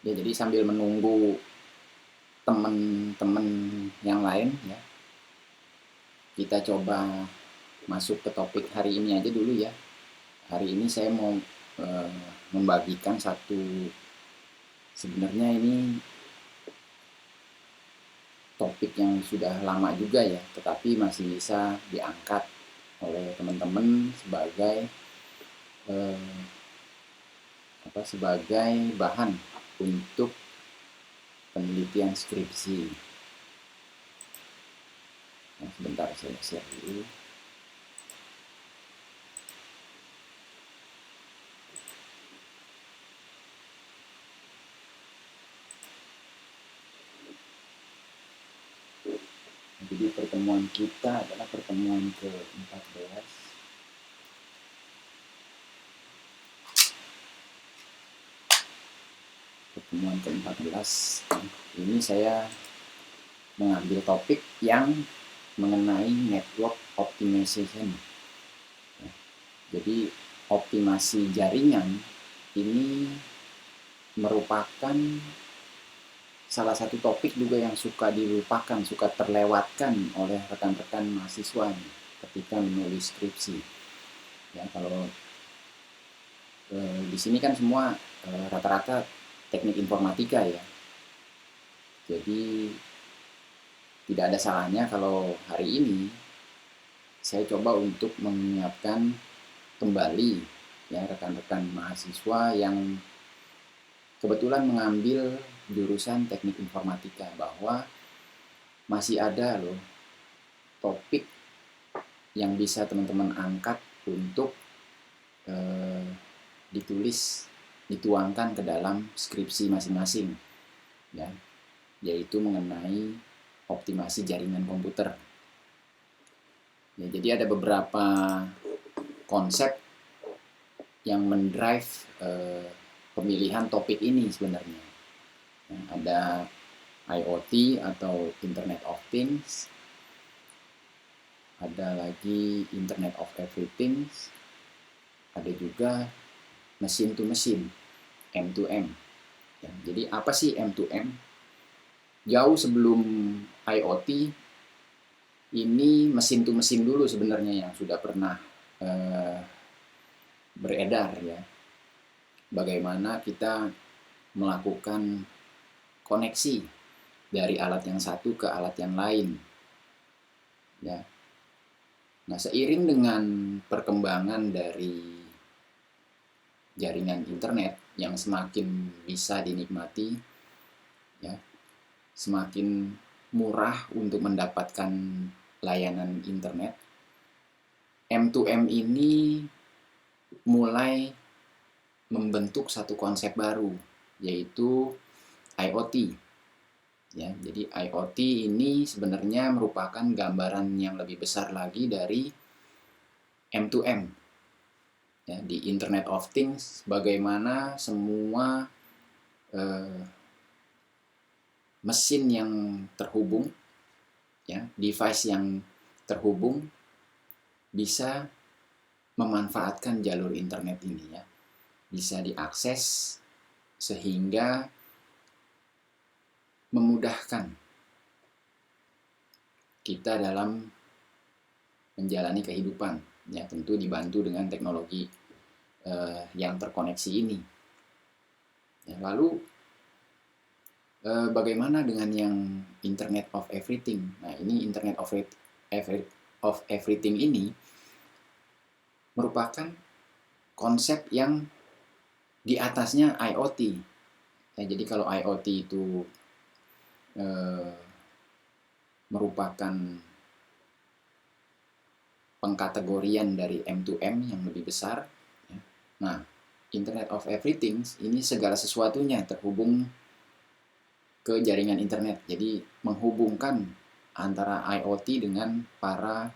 Ya, jadi sambil menunggu teman-teman yang lain ya, kita coba masuk ke topik hari ini aja dulu ya. Hari ini saya mau eh, membagikan satu, sebenarnya ini topik yang sudah lama juga ya, tetapi masih bisa diangkat oleh teman-teman sebagai eh, sebagai bahan untuk penelitian skripsi. Nah, sebentar saya share dulu. Jadi pertemuan kita adalah pertemuan ke-14. Pertemuan ke-14. Ini saya mengambil topik yang mengenai network optimization. Jadi optimasi jaringan ini merupakan salah satu topik juga yang suka dilupakan, suka terlewatkan oleh rekan-rekan mahasiswa ketika menulis skripsi. Ya, kalau di sini kan semua rata-rata teknik informatika ya. Jadi tidak ada salahnya kalau hari ini saya coba untuk mengingatkan kembali ya rekan-rekan mahasiswa yang kebetulan mengambil jurusan teknik informatika bahwa masih ada loh topik yang bisa teman-teman angkat untuk eh, ditulis, dituangkan ke dalam skripsi masing-masing ya, yaitu mengenai optimasi jaringan komputer. Ya, jadi ada beberapa konsep yang mendrive pemilihan topik ini sebenarnya. Ya, ada IoT atau Internet of Things, ada lagi Internet of Everything, ada juga mesin to mesin, M2M. Ya, jadi apa sih M2M? Jauh sebelum IoT, ini mesin to mesin dulu sebenarnya yang sudah pernah eh, beredar ya. Bagaimana kita melakukan koneksi dari alat yang satu ke alat yang lain. Ya. Nah, seiring dengan perkembangan dari jaringan internet yang semakin bisa dinikmati, ya, semakin murah untuk mendapatkan layanan internet, M2M ini mulai membentuk satu konsep baru, yaitu IoT. Ya, jadi IoT ini sebenarnya merupakan gambaran yang lebih besar lagi dari M2M. Ya, di Internet of Things, bagaimana semua eh, mesin yang terhubung, ya, device yang terhubung bisa memanfaatkan jalur internet ini ya, bisa diakses sehingga memudahkan kita dalam menjalani kehidupan ya, tentu dibantu dengan teknologi yang terkoneksi ini ya. Lalu bagaimana dengan yang Internet of Everything? Nah, ini Internet of Everything ini merupakan konsep yang di atasnya IoT ya. Jadi kalau IoT itu eh, merupakan pengkategorian dari M2M yang lebih besar ya. Nah, Internet of Everything ini segala sesuatunya terhubung ke jaringan internet. Jadi menghubungkan antara IoT dengan para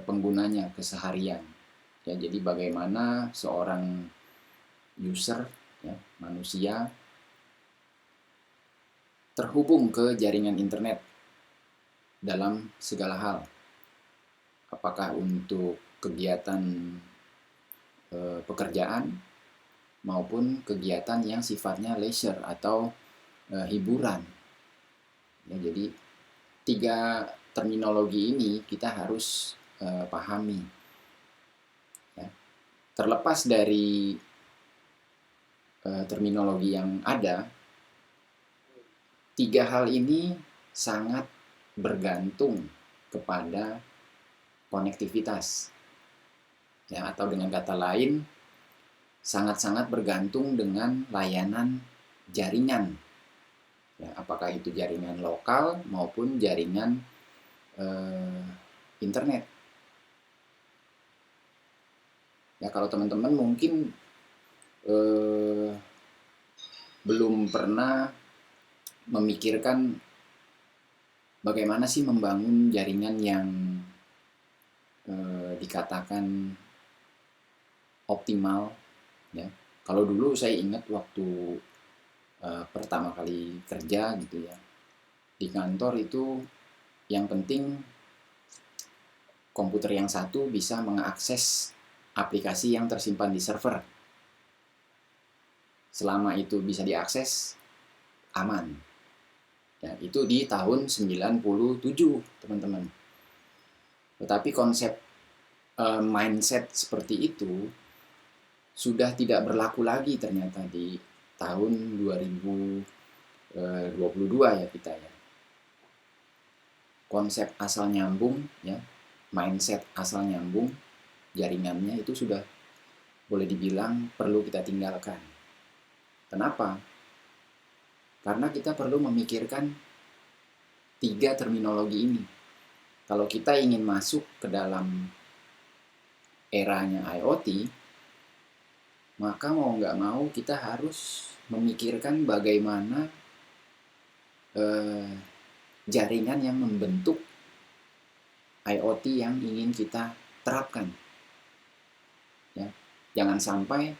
penggunanya keseharian. Ya, jadi bagaimana seorang user ya, manusia terhubung ke jaringan internet dalam segala hal. Apakah untuk kegiatan pekerjaan, maupun kegiatan yang sifatnya leisure atau hiburan. Ya, jadi 3 terminologi ini kita harus pahami. Ya. Terlepas dari terminologi yang ada, 3 hal ini sangat bergantung kepada konektivitas. Ya, atau dengan kata lain, sangat-sangat bergantung dengan layanan jaringan. Ya, apakah itu jaringan lokal maupun jaringan internet. Ya, kalau teman-teman mungkin belum pernah memikirkan bagaimana sih membangun jaringan yang dikatakan optimal. Ya, kalau dulu saya ingat waktu pertama kali kerja gitu ya di kantor, itu yang penting komputer yang satu bisa mengakses aplikasi yang tersimpan di server. Selama itu bisa diakses, aman. Ya, itu di tahun 97, teman-teman. Tetapi konsep mindset seperti itu sudah tidak berlaku lagi ternyata di tahun 2022 ya kita ya. Konsep asal nyambung ya, mindset asal nyambung, jaringannya itu sudah boleh dibilang perlu kita tinggalkan. Kenapa? Karena kita perlu memikirkan 3 terminologi ini. Kalau kita ingin masuk ke dalam eranya IoT, maka mau nggak mau kita harus memikirkan bagaimana jaringan yang membentuk IoT yang ingin kita terapkan. Ya, jangan sampai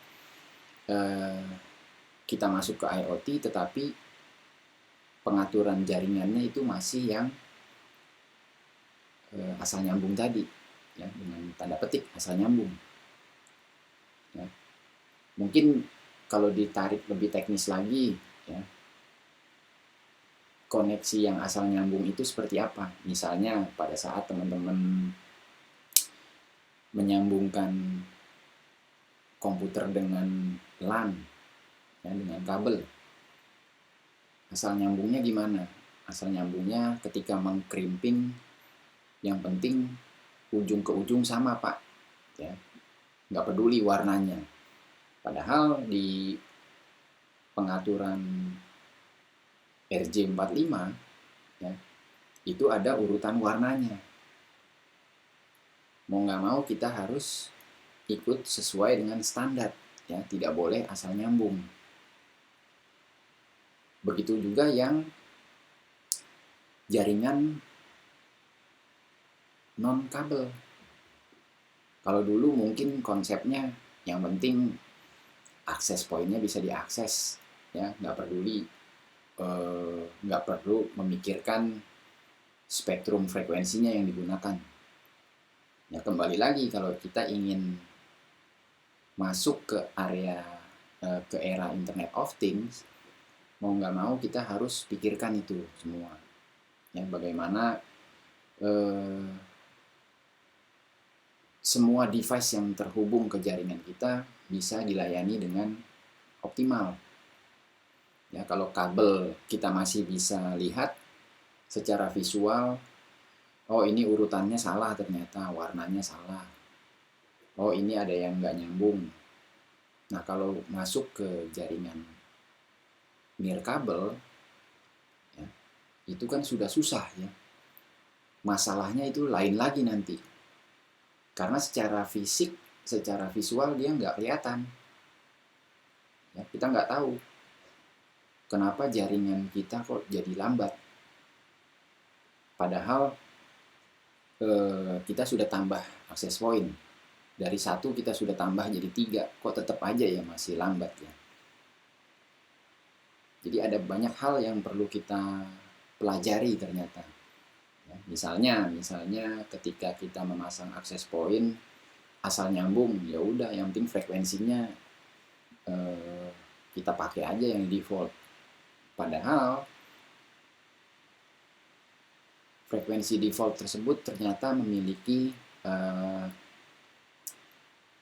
kita masuk ke IoT tetapi pengaturan jaringannya itu masih yang asal nyambung tadi, ya, dengan tanda petik asal nyambung. Ya. Mungkin kalau ditarik lebih teknis lagi, ya, koneksi yang asal nyambung itu seperti apa? Misalnya pada saat teman-teman menyambungkan komputer dengan LAN, ya, dengan kabel. Asal nyambungnya gimana? Asal nyambungnya ketika mengkrimping, yang penting ujung ke ujung sama, Pak. Ya, nggak peduli warnanya. Padahal di pengaturan RJ45 ya, itu ada urutan warnanya. Mau nggak mau kita harus ikut sesuai dengan standar, ya, tidak boleh asal nyambung. Begitu juga yang jaringan non kabel. Kalau dulu mungkin konsepnya yang penting akses poinnya bisa diakses, ya, nggak peduli, nggak perlu memikirkan spektrum frekuensinya yang digunakan. Ya, kembali lagi kalau kita ingin masuk ke area ke era Internet of Things, mau nggak mau kita harus pikirkan itu semua. Ya, bagaimana semua device yang terhubung ke jaringan kita bisa dilayani dengan optimal. Ya, kalau kabel kita masih bisa lihat secara visual, oh ini urutannya salah ternyata, warnanya salah. Oh ini ada yang nggak nyambung. Nah kalau masuk ke jaringan nirkabel, ya, itu kan sudah susah ya. Masalahnya itu lain lagi nanti. Karena secara fisik, secara visual dia nggak kelihatan. Ya, kita nggak tahu kenapa jaringan kita kok jadi lambat. Padahal kita sudah tambah akses point. Dari 1 kita sudah tambah jadi 3. Kok tetap aja ya masih lambat ya. Jadi ada banyak hal yang perlu kita pelajari ternyata. Ya, misalnya ketika kita memasang akses point asal nyambung, ya udah yang penting frekuensinya eh, kita pakai aja yang default. Padahal frekuensi default tersebut ternyata memiliki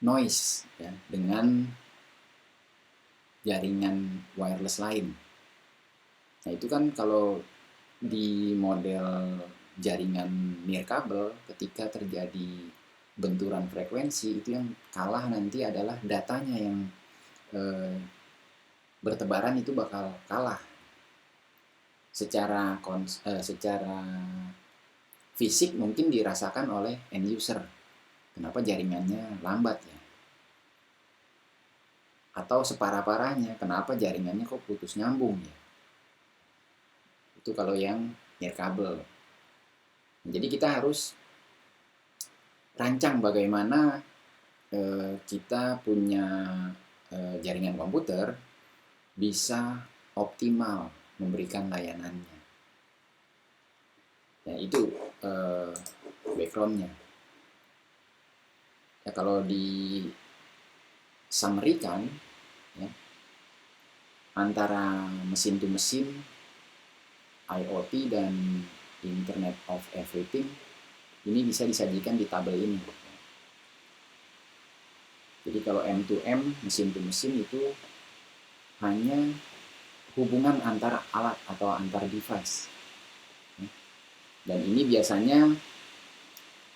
noise ya, dengan jaringan wireless lain. Nah itu kan kalau di model jaringan nirkabel, ketika terjadi benturan frekuensi, itu yang kalah nanti adalah datanya yang bertebaran itu bakal kalah secara fisik mungkin dirasakan oleh end user. Kenapa jaringannya lambat ya? Atau separah-parahnya, kenapa jaringannya kok putus nyambung ya? Itu kalau yang nirkabel. Jadi kita harus rancang bagaimana kita punya jaringan komputer bisa optimal memberikan layanannya. Ya itu backgroundnya. Ya kalau di summary-kan ya, antara mesin to mesin, IoT dan Internet of Everything ini bisa disajikan di tabel ini. Jadi kalau M to M, mesin to mesin itu hanya hubungan antar alat atau antar device. Dan ini biasanya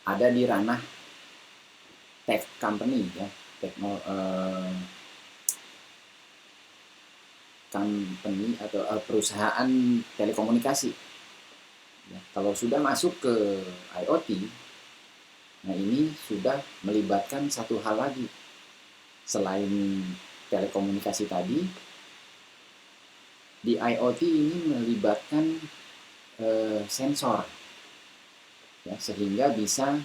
ada di ranah tech company ya, company atau perusahaan telekomunikasi. Ya, kalau sudah masuk ke IoT, nah ini sudah melibatkan satu hal lagi. Selain telekomunikasi tadi, di IoT ini melibatkan sensor, ya, sehingga bisa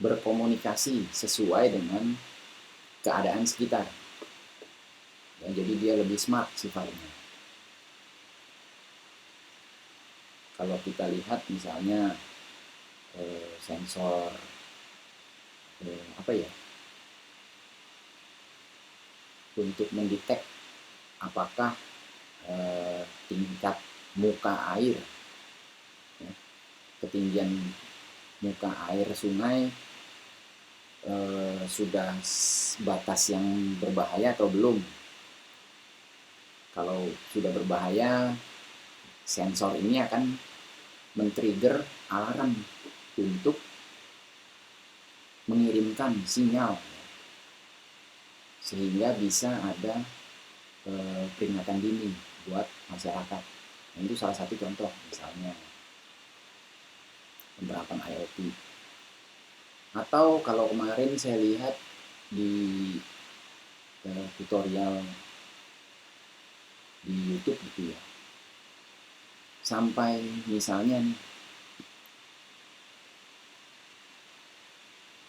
berkomunikasi sesuai dengan keadaan sekitar. Ya, jadi dia lebih smart sifatnya. Kalau kita lihat misalnya sensor apa ya, untuk mendetek apakah tingkat muka air, ya, ketinggian muka air sungai sudah batas yang berbahaya atau belum. Kalau sudah berbahaya, sensor ini akan men-trigger alarm untuk mengirimkan sinyal sehingga bisa ada peringatan dini buat masyarakat. Nah, itu salah satu contoh misalnya penerapan IoT. Atau kalau kemarin saya lihat di tutorial di YouTube gitu ya, sampai misalnya nih,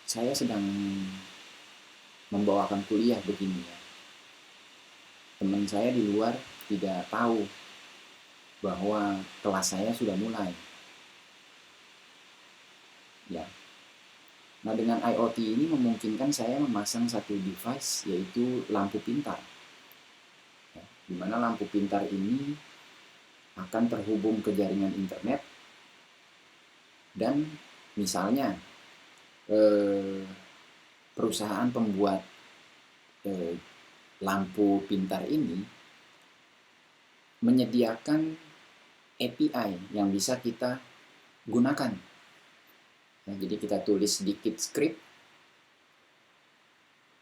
saya sedang membawakan kuliah begini ya, teman saya di luar tidak tahu bahwa kelas saya sudah mulai ya. Nah dengan IoT ini memungkinkan saya memasang satu device, yaitu lampu pintar ya, di mana lampu pintar ini akan terhubung ke jaringan internet, dan misalnya perusahaan pembuat lampu pintar ini menyediakan API yang bisa kita gunakan. Nah, jadi kita tulis sedikit script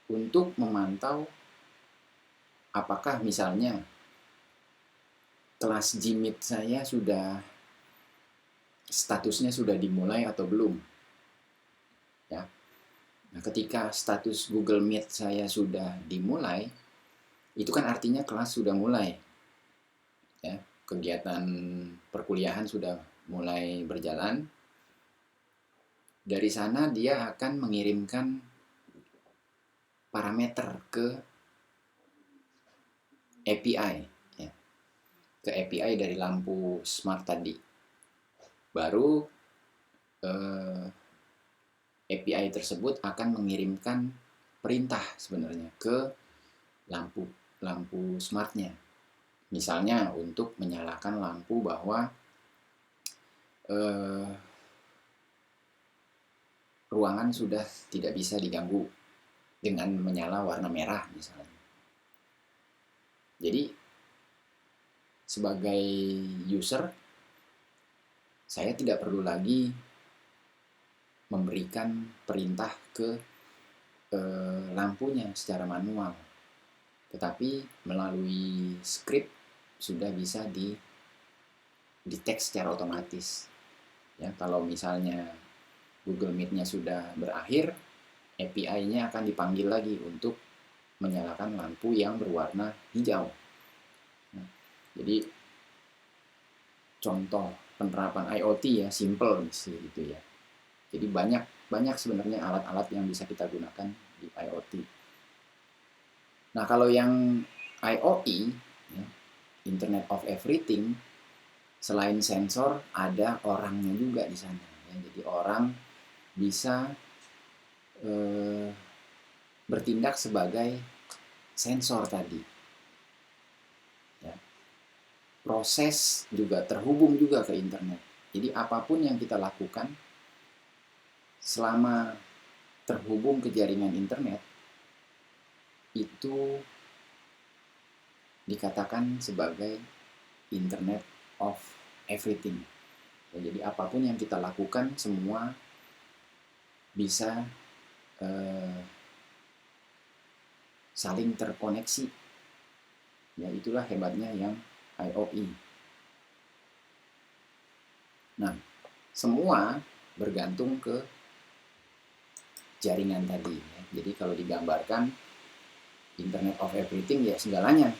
untuk memantau apakah misalnya kelas Gmeet saya sudah statusnya sudah dimulai atau belum. Ya. Nah, ketika status Google Meet saya sudah dimulai, itu kan artinya kelas sudah mulai. Ya, kegiatan perkuliahan sudah mulai berjalan. Dari sana dia akan mengirimkan parameter ke API, ya, ke API dari lampu smart tadi. Baru API tersebut akan mengirimkan perintah sebenarnya ke lampu lampu smartnya. Misalnya untuk menyalakan lampu bahwa ruangan sudah tidak bisa diganggu dengan menyala warna merah misalnya. Jadi sebagai user, saya tidak perlu lagi memberikan perintah ke lampunya secara manual, tetapi melalui script sudah bisa di-detect secara otomatis. Ya, kalau misalnya Google Meet-nya sudah berakhir, API-nya akan dipanggil lagi untuk menyalakan lampu yang berwarna hijau. Nah, jadi contoh penerapan IoT ya, simple sih gitu ya. Jadi banyak sebenarnya alat-alat yang bisa kita gunakan di IoT. Nah, kalau yang IoE, ya, Internet of Everything, selain sensor ada orangnya juga di sana. Ya. Jadi orang bisa bertindak sebagai sensor tadi. Ya. Proses juga terhubung juga ke internet. Jadi apapun yang kita lakukan selama terhubung ke jaringan internet itu dikatakan sebagai Internet of Everything. Ya, jadi apapun yang kita lakukan semua bisa saling terkoneksi. Ya, itulah hebatnya yang IoE. Nah, semua bergantung ke jaringan tadi. Ya. Jadi kalau digambarkan Internet of Everything ya segalanya.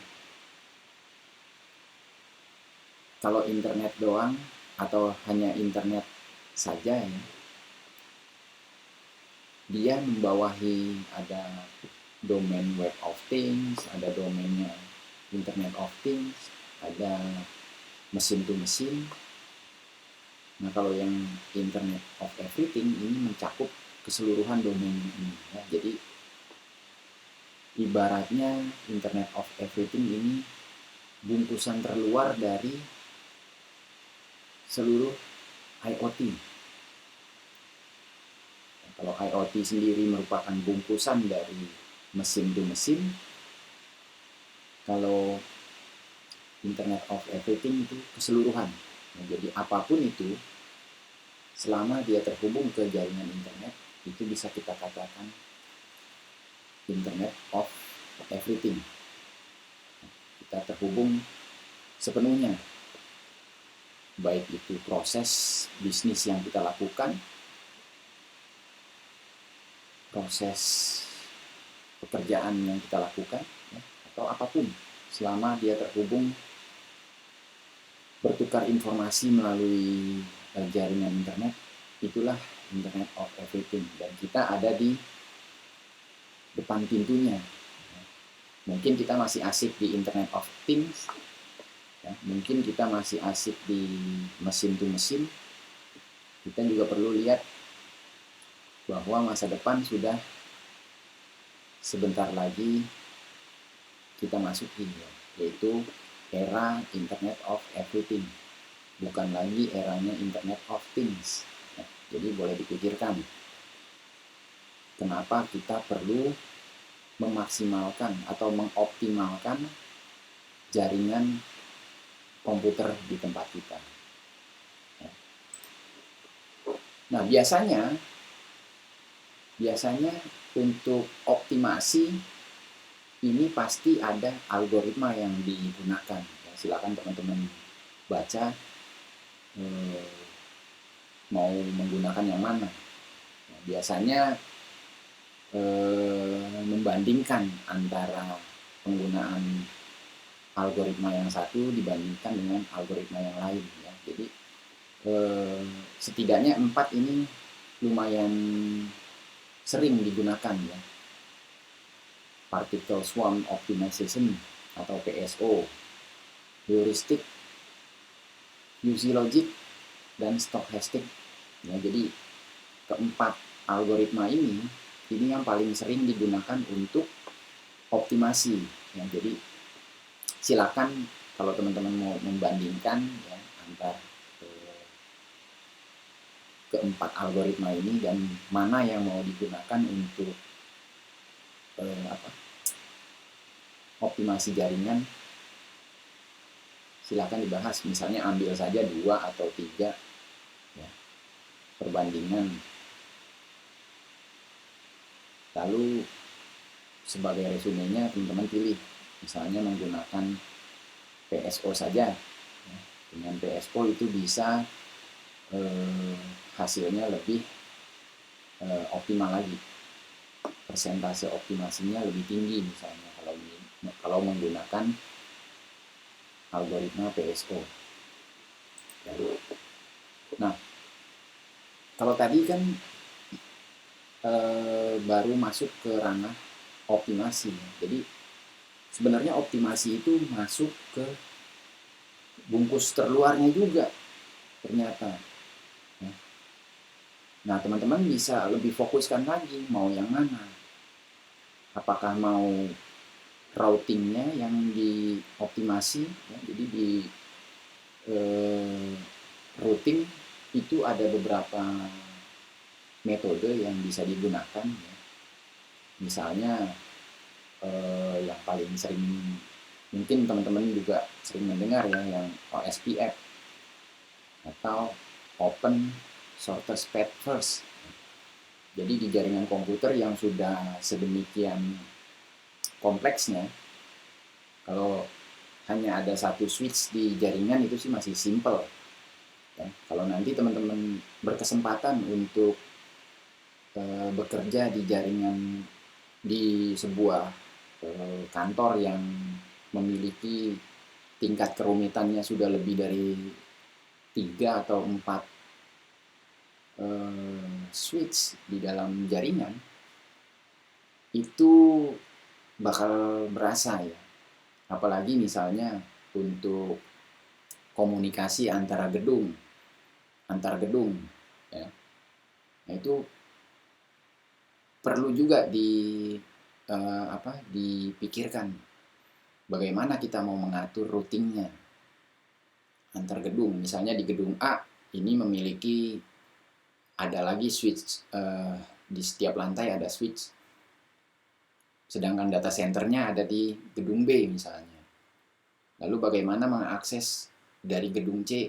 Kalau internet doang atau hanya internet saja ya, dia membawahi ada domain Web of Things, ada domainnya Internet of Things, ada mesin to mesin. Nah, kalau yang Internet of Everything ini mencakup keseluruhan domain ini. Ya. Jadi ibaratnya Internet of Everything ini bungkusan terluar dari seluruh IoT. Kalau IoT sendiri merupakan bungkusan dari mesin to mesin, kalau Internet of Everything itu keseluruhan. Nah, jadi apapun itu, selama dia terhubung ke jaringan internet, itu bisa kita katakan Internet of Everything. Kita terhubung sepenuhnya, baik itu proses bisnis yang kita lakukan, proses pekerjaan yang kita lakukan, ya, atau apapun, selama dia terhubung bertukar informasi melalui jaringan internet, itulah Internet of Everything. Dan kita ada di depan pintunya. Mungkin kita masih asik di Internet of Things, ya, mungkin kita masih asik di mesin to mesin. Kita juga perlu lihat bahwa masa depan sudah sebentar lagi kita masuki, yaitu era Internet of Everything, bukan lagi eranya Internet of Things. Ya, jadi boleh dipikirkan kenapa kita perlu memaksimalkan atau mengoptimalkan jaringan komputer di tempat kita. Ya. Nah, biasanya untuk optimasi ini pasti ada algoritma yang digunakan. Ya, silakan teman-teman baca mau menggunakan yang mana. Nah, biasanya membandingkan antara penggunaan algoritma yang satu dibandingkan dengan algoritma yang lain. Ya. Jadi setidaknya 4 ini lumayan sering digunakan ya. Particle Swarm Optimization atau PSO, heuristic, fuzzy logic, dan stochastic. Ya, jadi keempat algoritma ini yang paling sering digunakan untuk optimasi. Ya, jadi silakan kalau teman-teman mau membandingkan ya, antara keempat algoritma ini dan mana yang mau digunakan untuk apa, optimasi jaringan, silakan dibahas. Misalnya ambil saja 2 atau 3 ya, perbandingan. Lalu sebagai resumenya teman-teman pilih, misalnya menggunakan PSO saja. Ya, dengan PSO itu bisa hasilnya lebih optimal lagi, persentase optimasinya lebih tinggi misalnya kalau menggunakan algoritma PSO. Nah, kalau tadi kan baru masuk ke ranah optimasi. Jadi sebenarnya optimasi itu masuk ke bungkus terluarnya juga ternyata. Nah, teman-teman bisa lebih fokuskan lagi mau yang mana. Apakah mau routingnya yang dioptimasi, ya, jadi di routing itu ada beberapa metode yang bisa digunakan. Ya. Misalnya yang paling sering mungkin teman-teman juga sering mendengar ya, yang OSPF atau Open Shortest Path First. Jadi di jaringan komputer yang sudah sedemikian kompleksnya, kalau hanya ada satu switch di jaringan itu sih masih simple. Ya, kalau nanti teman-teman berkesempatan untuk bekerja di jaringan di sebuah kantor yang memiliki tingkat kerumitannya sudah lebih dari 3 atau 4 switch di dalam jaringan, itu bakal berasa ya. Apalagi misalnya untuk komunikasi antar gedung ya. Nah, itu perlu juga dipikirkan bagaimana kita mau mengatur routingnya antar gedung. Misalnya di gedung A ini memiliki ada lagi switch, di setiap lantai ada switch, sedangkan data centernya ada di gedung B misalnya. Lalu bagaimana mengakses dari gedung C?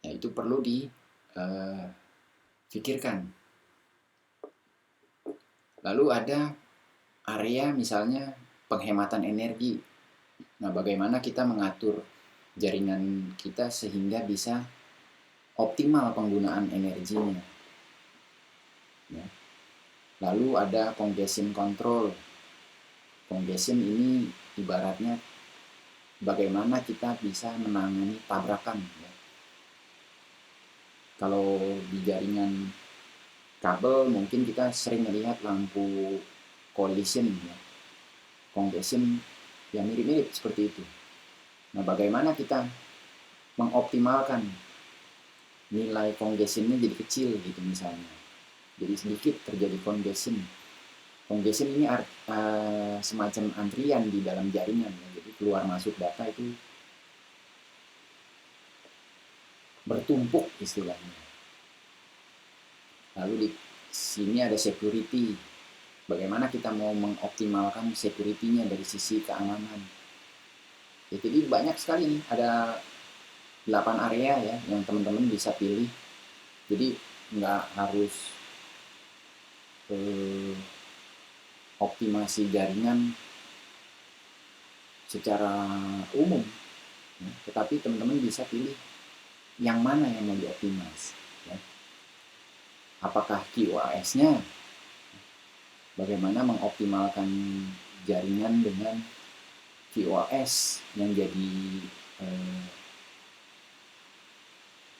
Ya, itu perlu dipikirkan. Lalu ada area misalnya penghematan energi. Nah, bagaimana kita mengatur jaringan kita sehingga bisa optimal penggunaan energinya. Ya. Lalu ada congestion control. Congestion ini ibaratnya bagaimana kita bisa menangani tabrakan. Ya. Kalau di jaringan kabel mungkin kita sering melihat lampu collision, ya. Congestion yang mirip-mirip seperti itu. Nah, bagaimana kita mengoptimalkan nilai congestionnya jadi kecil gitu misalnya. Jadi sedikit terjadi congestion. Congestion ini semacam antrian di dalam jaringan. Ya. Jadi keluar masuk data itu bertumpuk istilahnya. Lalu di sini ada security. Bagaimana kita mau mengoptimalkan security-nya dari sisi keamanan. Ya, jadi banyak sekali nih, ada 8 area ya yang teman-teman bisa pilih. Jadi nggak harus optimasi jaringan secara umum, ya. Tetapi teman-teman bisa pilih yang mana yang mau dioptimas. Ya. Apakah QoS-nya? Bagaimana mengoptimalkan jaringan dengan QoS yang jadi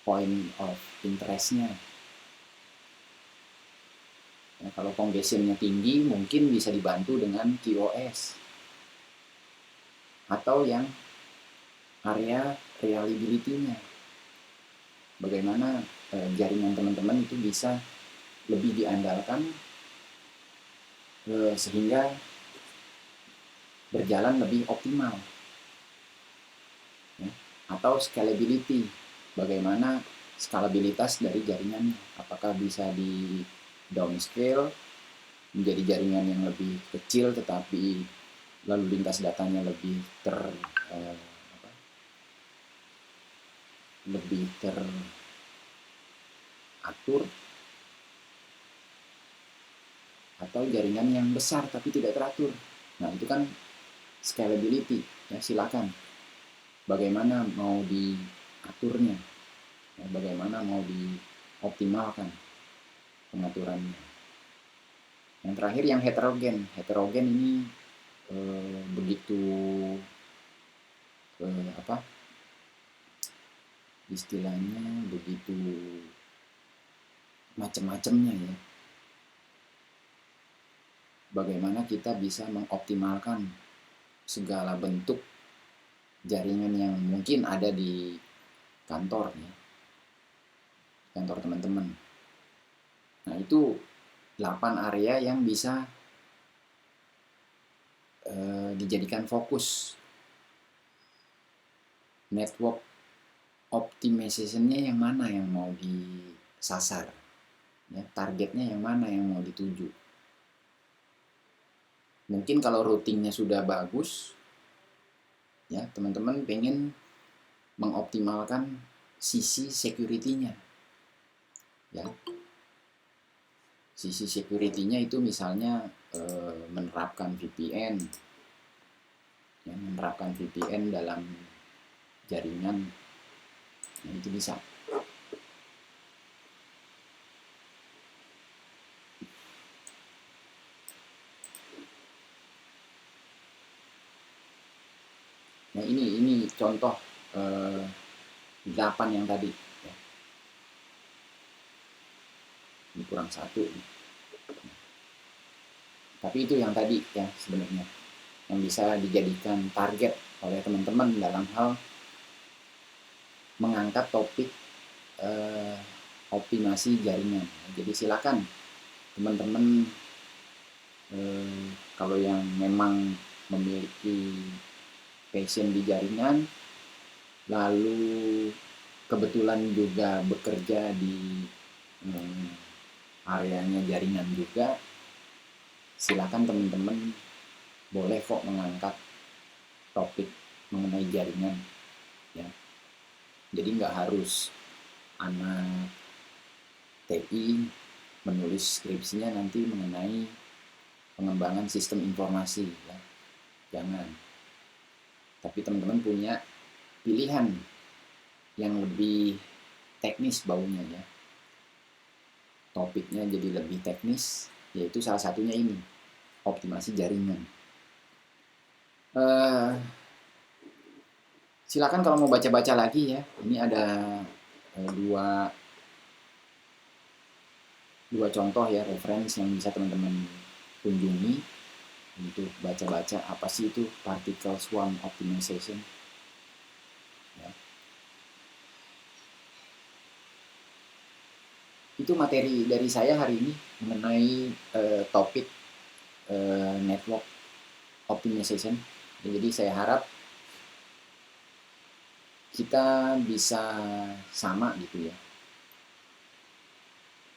point of interest-nya. Ya, kalau congestion-nya tinggi mungkin bisa dibantu dengan QoS. Atau yang area reliability-nya. Bagaimana jaringan teman-teman itu bisa lebih diandalkan sehingga berjalan lebih optimal, ya. Atau scalability, bagaimana skalabilitas dari jaringannya, apakah bisa di downscale menjadi jaringan yang lebih kecil tetapi lalu lintas datanya lebih eh, lebih teratur, atau jaringan yang besar tapi tidak teratur. Nah, itu kan scalability, ya. Silakan bagaimana mau diaturnya, ya, bagaimana mau dioptimalkan pengaturannya. Yang terakhir yang heterogen ini begitu apa istilahnya, begitu macam-macamnya, ya. Bagaimana kita bisa mengoptimalkan segala bentuk jaringan yang mungkin ada di kantor, ya, kantor teman-teman. Nah, itu 8 area yang bisa dijadikan fokus. Network optimization-nya yang mana yang mau disasar, ya, targetnya yang mana yang mau dituju. Mungkin kalau routingnya sudah bagus, ya, teman-teman pengen mengoptimalkan sisi security-nya, ya. Sisi security-nya itu misalnya menerapkan VPN, ya, menerapkan VPN dalam jaringan, nah, itu bisa. Nah, ini contoh 8 yang tadi, ya. Ini kurang satu, tapi itu yang tadi, ya, sebenarnya yang bisa dijadikan target oleh teman-teman dalam hal mengangkat topik optimasi jaringan. Jadi silakan teman-teman, kalau yang memang memiliki passion di jaringan, lalu kebetulan juga bekerja di areanya jaringan juga, silakan teman-teman boleh kok mengangkat topik mengenai jaringan, ya. Jadi nggak harus anak TI menulis skripsinya nanti mengenai pengembangan sistem informasi, ya. Jangan. Tapi teman-teman punya pilihan yang lebih teknis baunya, ya. Topiknya jadi lebih teknis, yaitu salah satunya ini, optimasi jaringan. Silakan kalau mau baca-baca lagi, ya. Ini ada dua contoh, ya, referensi yang bisa teman-teman kunjungi untuk baca-baca apa sih itu particle swarm optimization, ya. Itu materi dari saya hari ini mengenai topik network optimization. Jadi saya harap kita bisa sama, gitu, ya.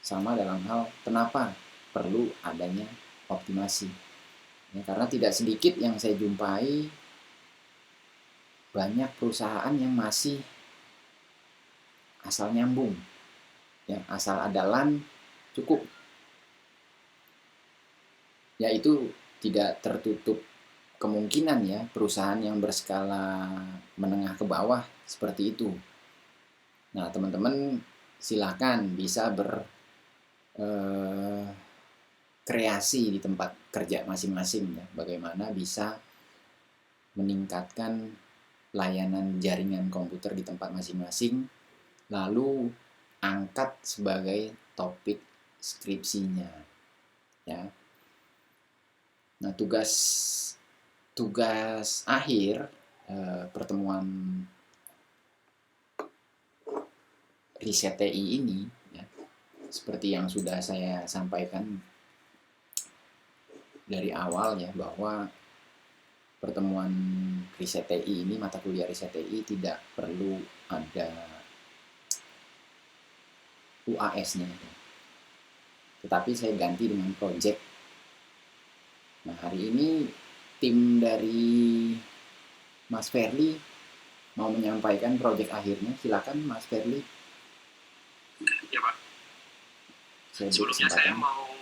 Sama dalam hal kenapa perlu adanya optimasi, ya, karena tidak sedikit yang saya jumpai banyak perusahaan yang masih asal nyambung, ya, asal ada LAN cukup, ya. Itu tidak tertutup kemungkinan, ya, perusahaan yang berskala menengah ke bawah seperti itu. Nah, teman-teman silakan bisa kreasi di tempat kerja masing-masing, ya, bagaimana bisa meningkatkan layanan jaringan komputer di tempat masing-masing, lalu angkat sebagai topik skripsinya, ya. Nah, tugas akhir pertemuan riset TI ini, ya, seperti yang sudah saya sampaikan dari awal, ya, bahwa pertemuan riset TI ini, mata kuliah riset TI tidak perlu ada UAS-nya, tetapi saya ganti dengan project. Nah, hari ini tim dari Mas Ferli mau menyampaikan project akhirnya. Silakan Mas Ferli. Ya Pak. Sebelumnya saya mau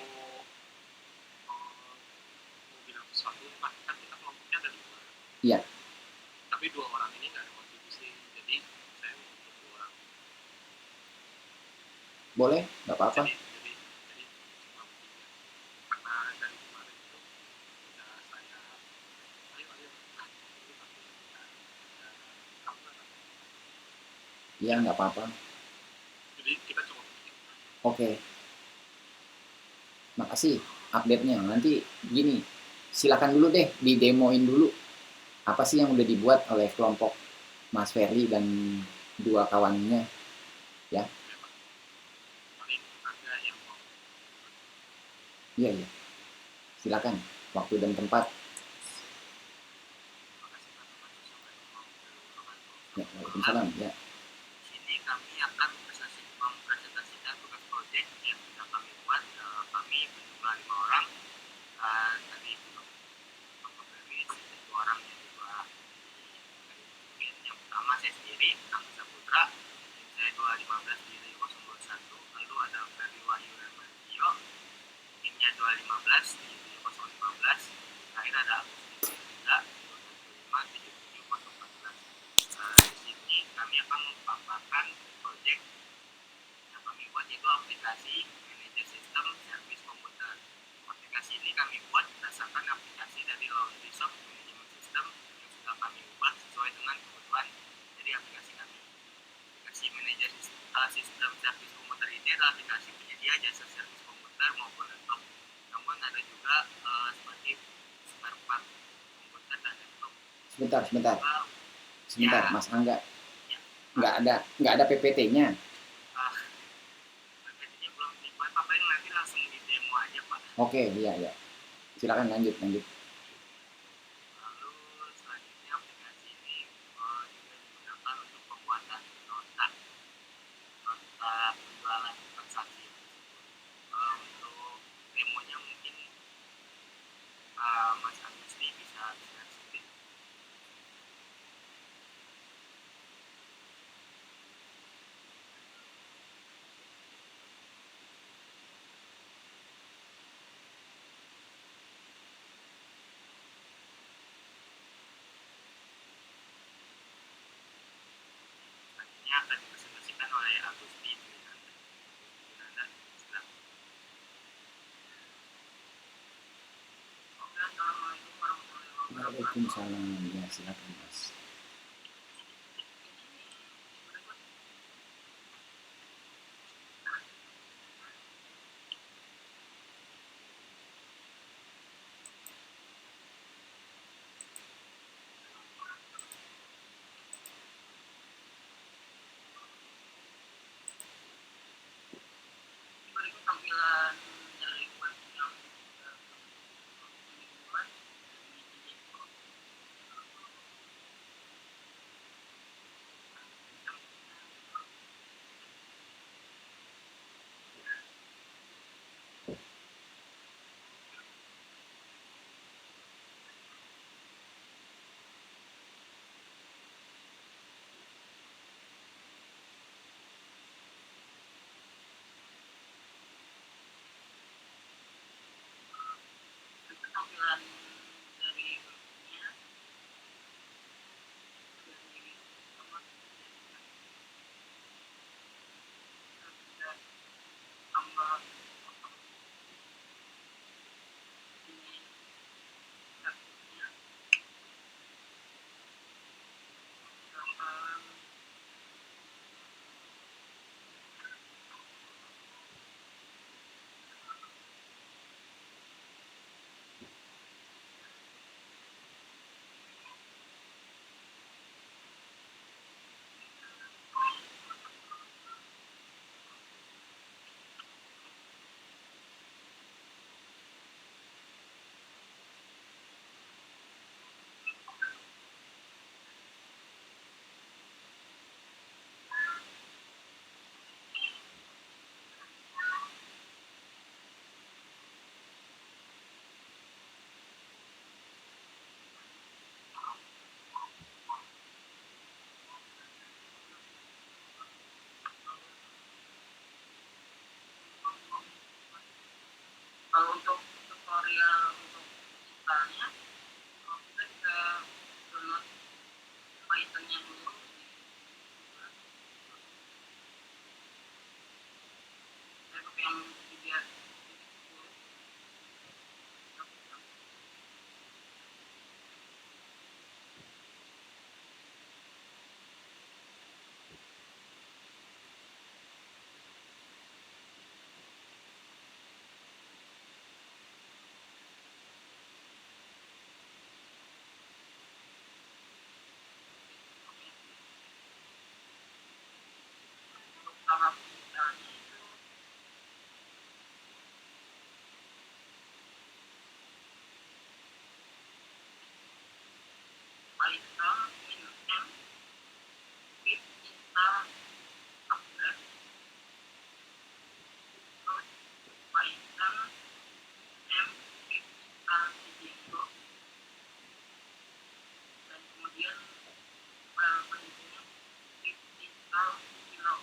bilang sesuatu Pak. Kan kita kelompoknya ada 2. Iya. Tapi 2 orang ini nggak ada kontribusi. Jadi saya mau 2 orang. Boleh, nggak apa-apa. Jadi cuma 3. Karena dari kemarin itu udah saya ayo Iya, nggak apa-apa. Jadi kita coba. Oke. Makasih update-nya. Nanti gini, silakan dulu deh didemoin dulu apa sih yang udah dibuat oleh kelompok Mas Ferry dan 2 kawannya, ya. Iya, iya. Silakan, waktu dan tempat. Ya, waalaikumsalam. Ya. Sini kami akan mempresentasikan tugas proyek yang sudah kami buat. Kami berjumlah 5 orang. Tadi Bapak Ferry 1 orang yang juga yang pertama saya sendiri, Agus Saputra, saya 215 di 021, lalu ada Ferry Wahyu Hermantio, timnya 215 di 015, terakhir ada Agus juga 215 di 014. Di sini kami akan memaparkan proyek yang kami buat, yaitu aplikasi manajer sistem servis komputer. Aplikasi ini kami buat berdasarkan aplikasi dari Laundrysoft Management System yang sudah kami buat sesuai dengan kebutuhan dari aplikasi kami. Aplikasi manajer sistem servis komputer ini adalah aplikasi penyedia jasa servis komputer maupun laptop. Namun ada juga seperti spare part komputer dan laptop. Sebentar. Ya. Mas Angga. Ya. Nggak ada PPT-nya. PPT-nya belum dibuat, Pak. Paling nanti langsung di demo aja, Pak. Oke, iya. Silakan lanjut. Lalu selanjutnya aplikasi ini juga digunakan untuk pembuatan nota penjualan transaksi. Untuk demonya mungkin Mas Agustin bisa sedikit. Selanjutnya akan dipresentasikan oleh Agustin. Waalaikumsalam. Ya, silakan Mas. Tampilan Kalau untuk tutorial untuk installnya, kita bisa download Python-nya dulu di Google. Saya pakai yang 3.10. Untuk tahap installnya itu Python -m pip install upgrade, terus Python -m pip install Django, dan kemudian file pendukungnya pip install Kilo.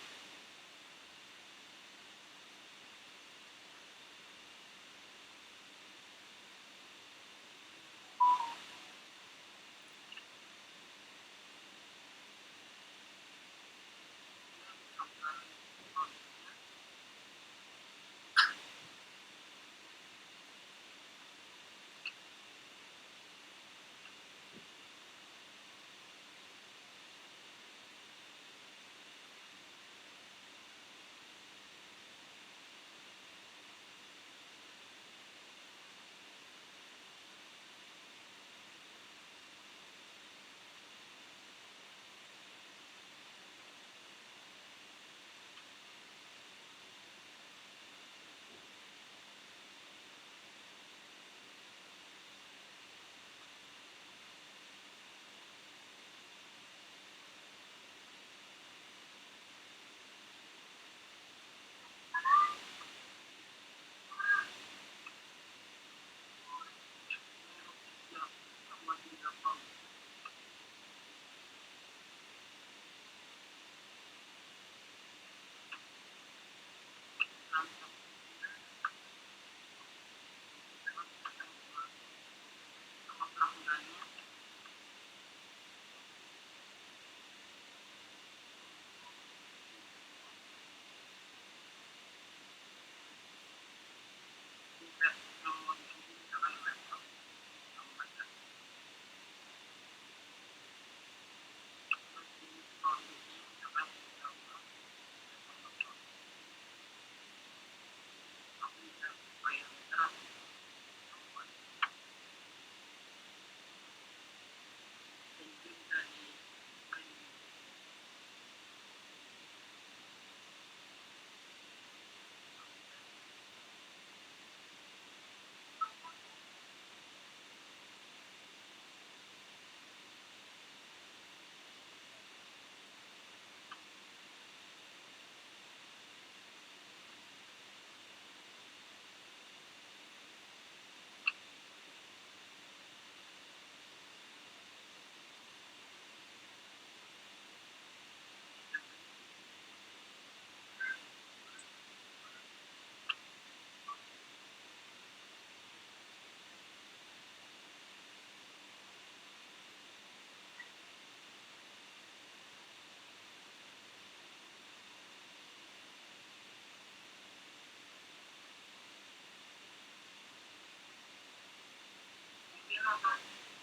Mungkin untuk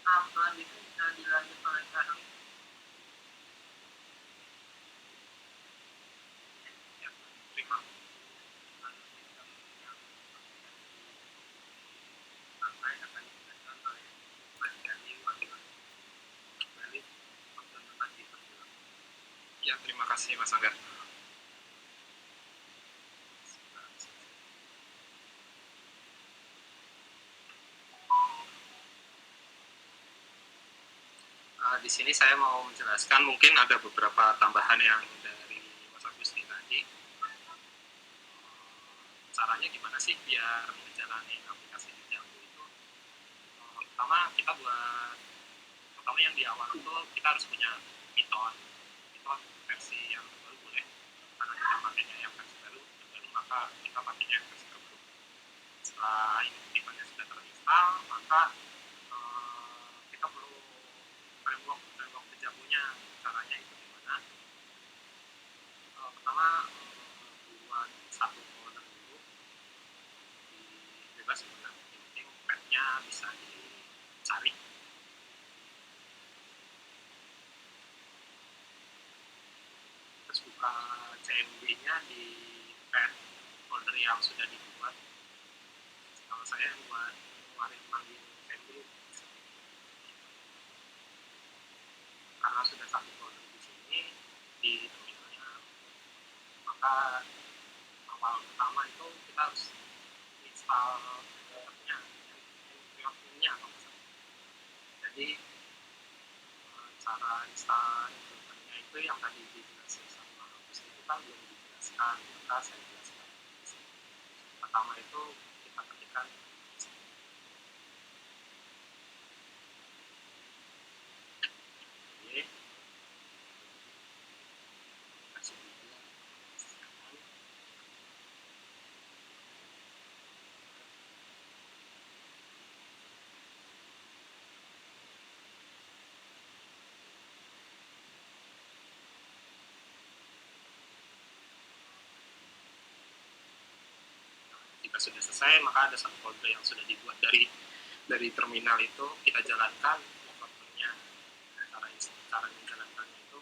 tahap selanjutnya bisa dilanjut oleh Kak Dwi. Ya, terima. Sampai akan dijelaskan oleh Mas Gani Wakil. Gani, konsentrasi perjuangan. Ya, terima kasih Mas Angga. Di sini saya mau menjelaskan mungkin ada beberapa tambahan yang dari Mas Agusti tadi. Caranya gimana sih biar menjalani aplikasi di Django itu? Pertama yang di awal itu kita harus punya Python versi yang terbaru boleh, karena kita pakainya yang versi baru maka kita pakainya yang versi terbaru. Setelah Pythonnya sudah terinstall, maka kita perlu framework Django-nya. Caranya itu gimana? Pertama, buat satu folder dulu, bebas sebenarnya, yang penting path-nya bisa dicari. Terus buka CMD-nya di path folder yang sudah dibuat. Kalau saya buat ngeluarin manggil CMD, karena sudah satu folder di sini di terminalnya, maka awal pertama itu kita harus install drivernya, drivernya kalau misalnya. Jadi cara install drivernya itu yang tadi dijelaskan sama Agus itu kan belum dijelaskan, maka saya jelaskan. Pertama itu kita ketikkan Y, kasih juga jika sudah selesai, maka ada satu folder yang sudah dibuat dari terminal itu, kita jalankan foldernya. Cara menjalankannya itu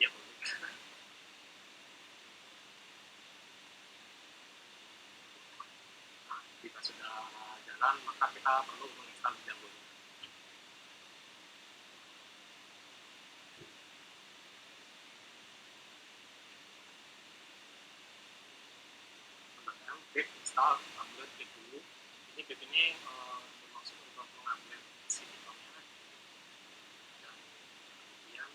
ya boleh. Jika sudah jalan, maka kita perlu menginstal Django. Kemudian pip install, upload pip dulu. Ini pip ini bermaksud untuk mengupload si Python-nya, dan kemudian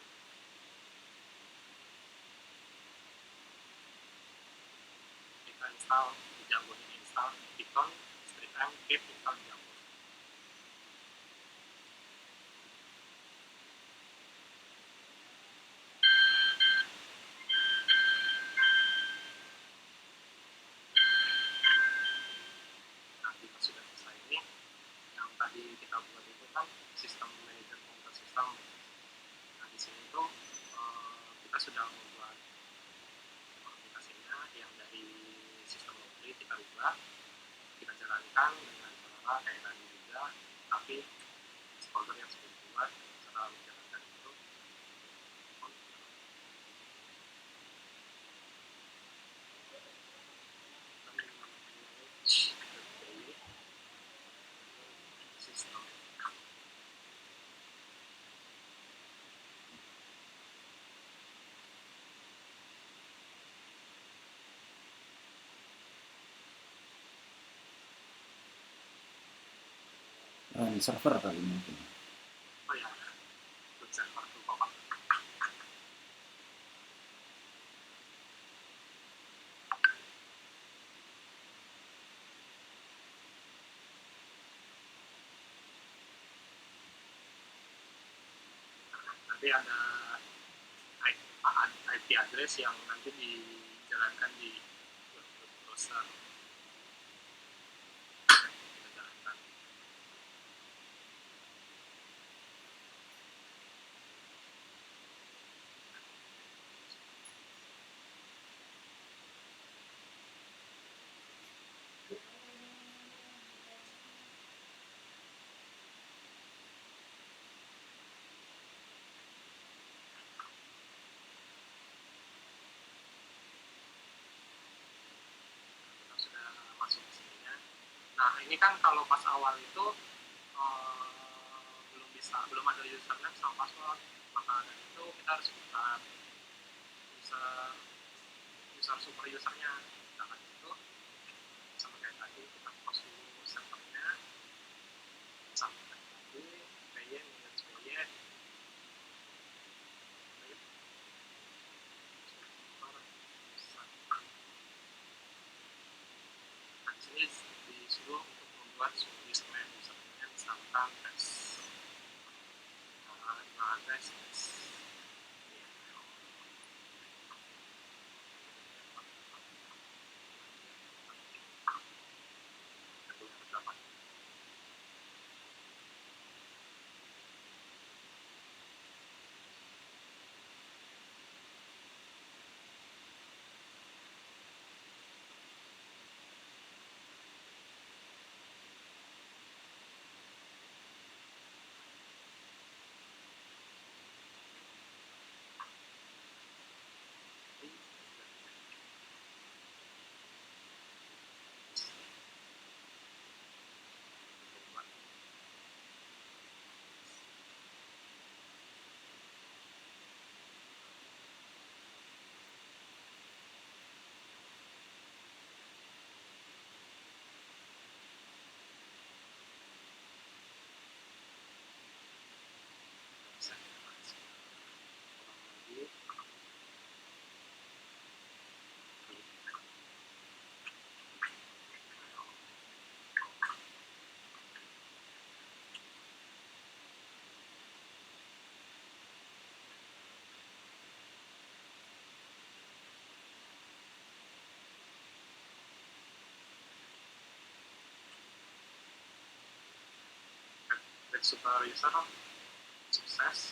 kita install Django. Ini install Python strip m pip install Django. Nah, jika sudah selesai ini, yang tadi kita buat itu kan sistem manager komputer sistem. Nah, di sini tuh kita sudah membuat aplikasinya yang dari sistem Node kita ubah, kita jalankan dengan cara kayak tadi juga, tapi folder yang sudah dibuat, cara menjalankan itu sistem. Di server kali mungkin. Oh ya, buat server tuh pop-up. Nanti ada IP address yang nanti dijalankan di browser. Kita jalankan. Kita sudah masuk ke sininya. Nah, ini kan kalau pas awal itu belum ada username sama password, maka dari itu kita harus buka user super usernya. Nah, itu sama kayak tadi, kita post dulu servernya, sama kayak tadi py-py sini disuruh untuk membuat username misalkan tes tes super user sukses.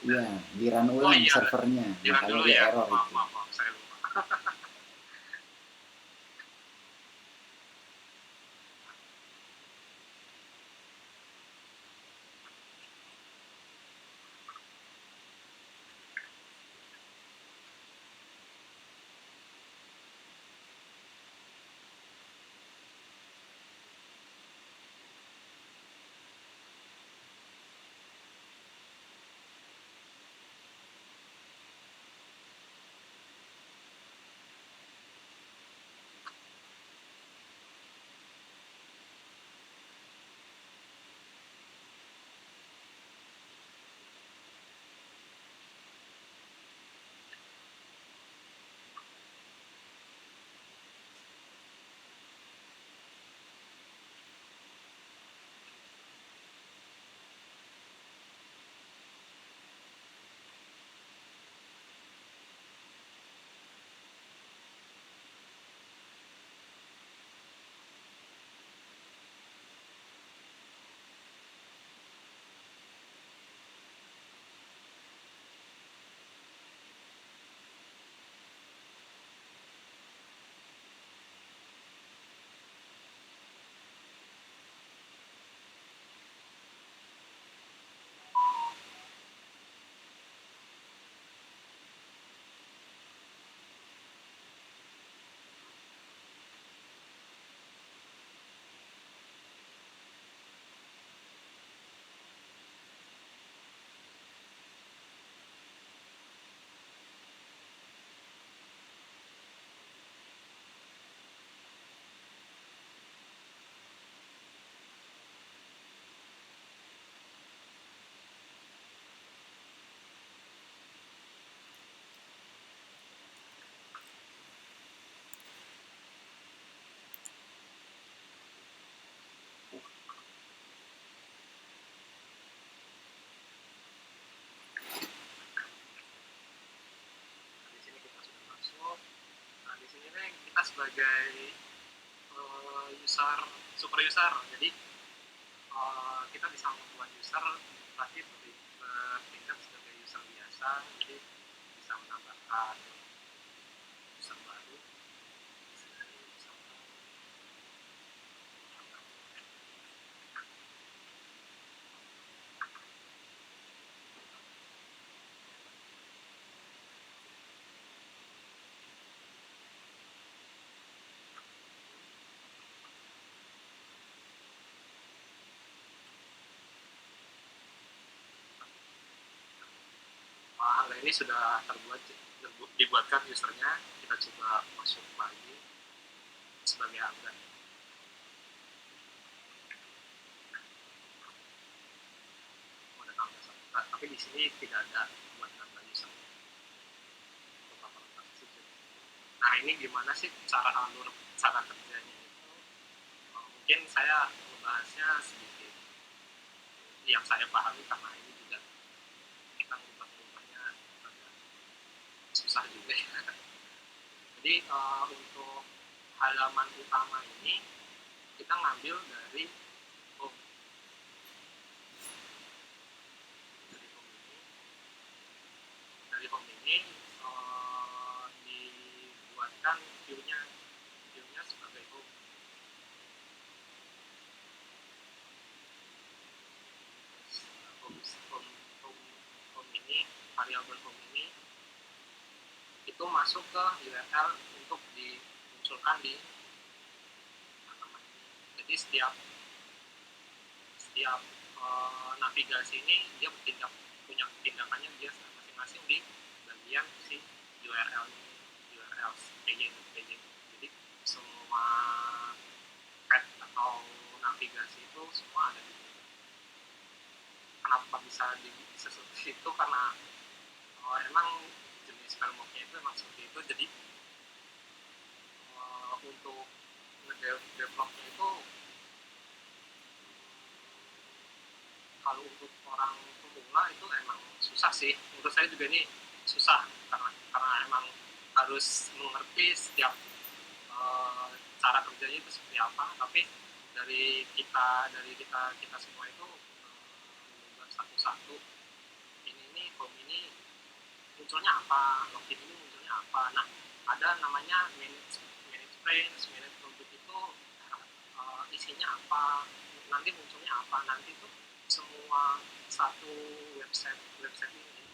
Iya, di run ulang servernya, makanya dia error itu. Maaf, saya lupa. Kita sebagai user super user, jadi kita bisa membuat user tapi bertingkat sebagai user biasa, jadi bisa menambahkan user baru. Hal ini sudah dibuatkan usernya, kita coba masuk lagi sebagai admin. Mau datang ke tapi di sini tidak ada buat data user beberapa lokasi. Nah ini gimana sih cara kerjanya itu? Mungkin saya membahasnya sedikit yang saya pahami karena ini juga kita ngubah-ngubahnya agak susah juga ya. Jadi untuk halaman utama ini kita ngambil dari home. Dari home ini dibuatkan view-nya sebagai home. Home ini, variabel home ini itu masuk ke URL untuk dimunculkan di halaman ini. Jadi setiap navigasi ini dia punya tindakannya dia masing-masing di bagian si URL paging. Jadi semua pad atau navigasi itu semua ada di sini. Kenapa bisa seperti itu? Karena emang jenis frameworknya itu emang seperti itu. Jadi untuk nge-developnya itu kalau untuk orang pemula itu emang susah sih. Menurut saya juga ini susah karena emang harus mengerti setiap cara kerjanya itu seperti apa. Tapi dari kita semua itu membuat satu-satu ini home ini munculnya apa, login ini munculnya apa. Nah ada namanya manage page, manage produk itu isinya apa, nanti munculnya apa, nanti itu semua satu website ini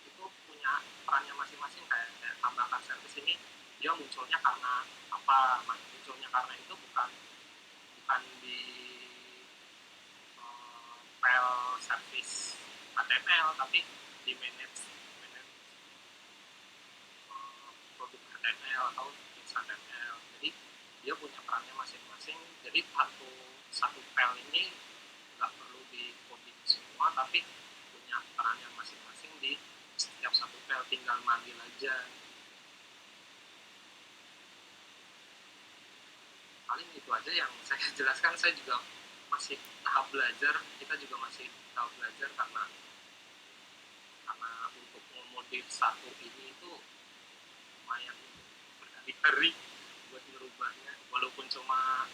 itu punya perannya masing-masing. Kayak tambahkan service ini dia munculnya karena apa, munculnya karena itu bukan di file service HTML tapi di manage produk HTML atau jenis HTML. Jadi dia punya perannya masing-masing. Jadi satu file ini nggak perlu di coding semua, tapi punya perannya masing-masing di setiap satu file, tinggal manggil aja. Paling itu aja yang saya jelaskan. Saya juga masih tahap belajar, kita juga masih tahap belajar karena untuk memodif satu ini itu lumayan berhari-hari buat merubahnya. Walaupun cuma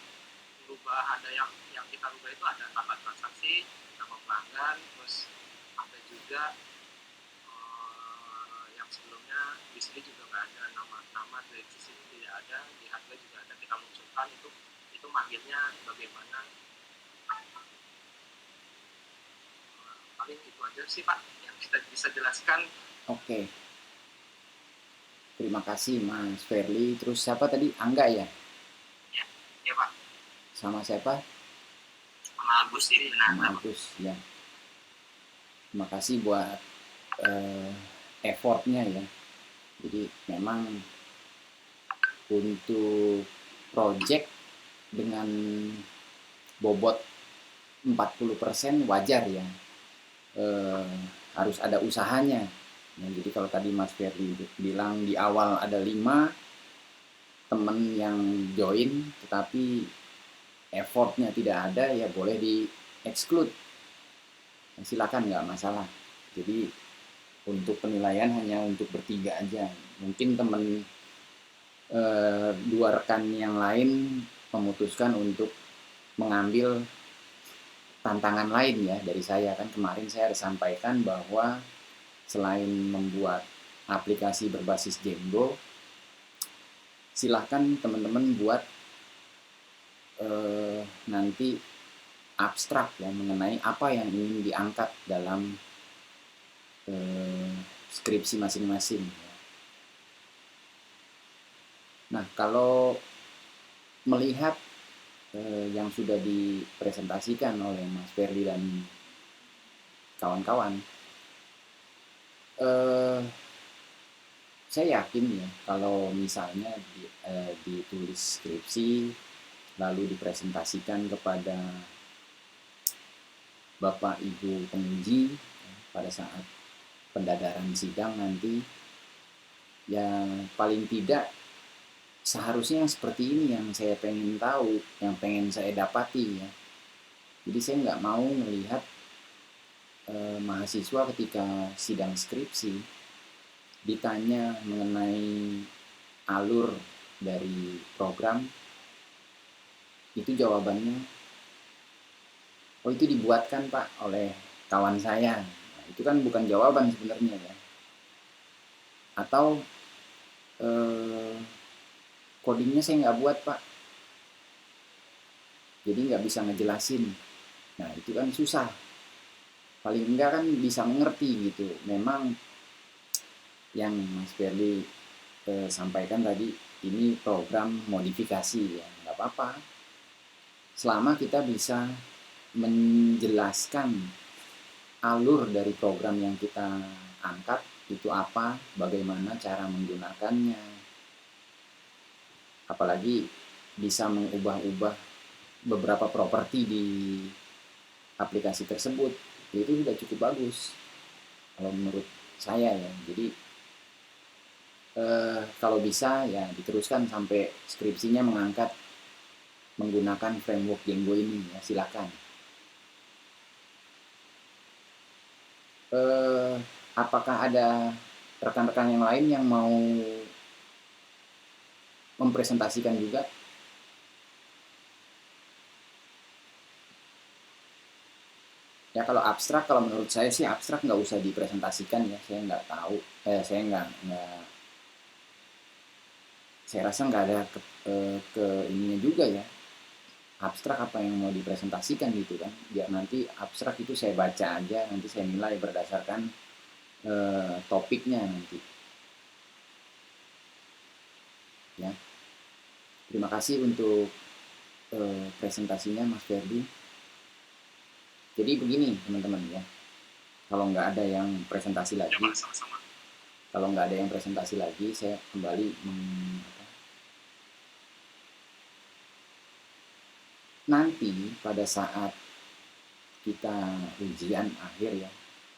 merubah, ada yang kita rubah itu ada tata transaksi, nama pelanggan, terus ada juga yang sebelumnya di sini juga nggak ada nama dari sisi tidak ada, di harga juga ada, kita munculkan itu manggilnya bagaimana. Paling itu aja sih Pak yang kita bisa jelaskan. Oke. Terima kasih Mas Ferli. Terus siapa tadi? Angga ya? Ya Pak. Sama siapa? Sama Agus ini. Sama Agus ya. Terima kasih buat effortnya ya. Jadi memang untuk project dengan bobot 40% wajar ya. Harus ada usahanya. Nah, jadi kalau tadi Mas Ferdi bilang di awal ada 5 teman yang join, tetapi effortnya tidak ada, ya boleh di exclude. Silakan, nggak masalah. Jadi untuk penilaian hanya untuk bertiga aja. Mungkin teman 2 rekan yang lain memutuskan untuk mengambil tantangan lain ya dari saya. Kan kemarin saya ada sampaikan bahwa selain membuat aplikasi berbasis Django, silahkan teman-teman buat nanti abstrak ya mengenai apa yang ingin diangkat dalam skripsi masing-masing. Nah, kalau melihat yang sudah dipresentasikan oleh Mas Ferli dan kawan-kawan, saya yakin ya kalau misalnya ditulis skripsi lalu dipresentasikan kepada Bapak Ibu penguji, pada saat pendadaran sidang nanti, ya paling tidak seharusnya yang seperti ini yang saya pengen tahu, yang pengen saya dapati ya. Jadi saya nggak mau melihat mahasiswa ketika sidang skripsi ditanya mengenai alur dari program, itu jawabannya, oh itu dibuatkan Pak oleh kawan saya. Nah, itu kan bukan jawaban sebenarnya ya. Atau eh, codingnya saya nggak buat Pak, jadi nggak bisa ngejelasin. Nah itu kan susah. Paling enggak kan bisa mengerti gitu. Memang yang Mas Berli sampaikan tadi, ini program modifikasi ya, nggak apa-apa. Selama kita bisa menjelaskan alur dari program yang kita angkat itu apa, bagaimana cara menggunakannya, apalagi bisa mengubah-ubah beberapa properti di aplikasi tersebut, itu sudah cukup bagus kalau menurut saya ya. Jadi kalau bisa ya diteruskan sampai skripsinya mengangkat menggunakan framework Django ini ya, silakan. eh, Apakah ada rekan-rekan yang lain yang mau mempresentasikan juga? Ya kalau abstrak, kalau menurut saya sih abstrak nggak usah dipresentasikan ya. Saya nggak tahu, saya nggak, saya rasa nggak ada ke ininya juga ya. Abstrak apa yang mau dipresentasikan gitu kan? Biar nanti abstrak itu saya baca aja, nanti saya nilai berdasarkan topiknya nanti. Ya, terima kasih untuk presentasinya Mas Ferdi. Jadi begini teman-teman ya, kalau nggak ada yang presentasi lagi, Ya, sama-sama. kalau nggak ada yang presentasi lagi, saya kembali nanti pada saat kita ujian akhir ya,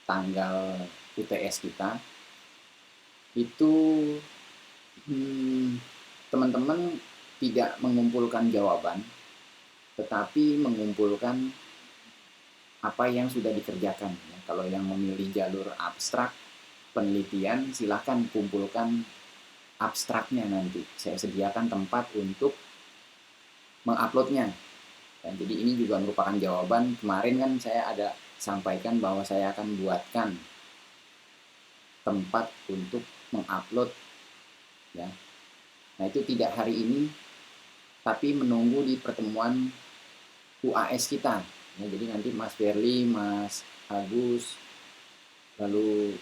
tanggal UTS kita, itu teman-teman tidak mengumpulkan jawaban, tetapi mengumpulkan apa yang sudah dikerjakan. Ya, kalau yang memilih jalur abstrak penelitian, silahkan kumpulkan abstraknya nanti. Saya sediakan tempat untuk menguploadnya. Ya, jadi ini juga merupakan jawaban. Kemarin kan saya ada sampaikan bahwa saya akan buatkan tempat untuk mengupload. Ya. Nah itu tidak hari ini, tapi menunggu di pertemuan UAS kita. Ya, jadi nanti Mas Berli, Mas Agus, lalu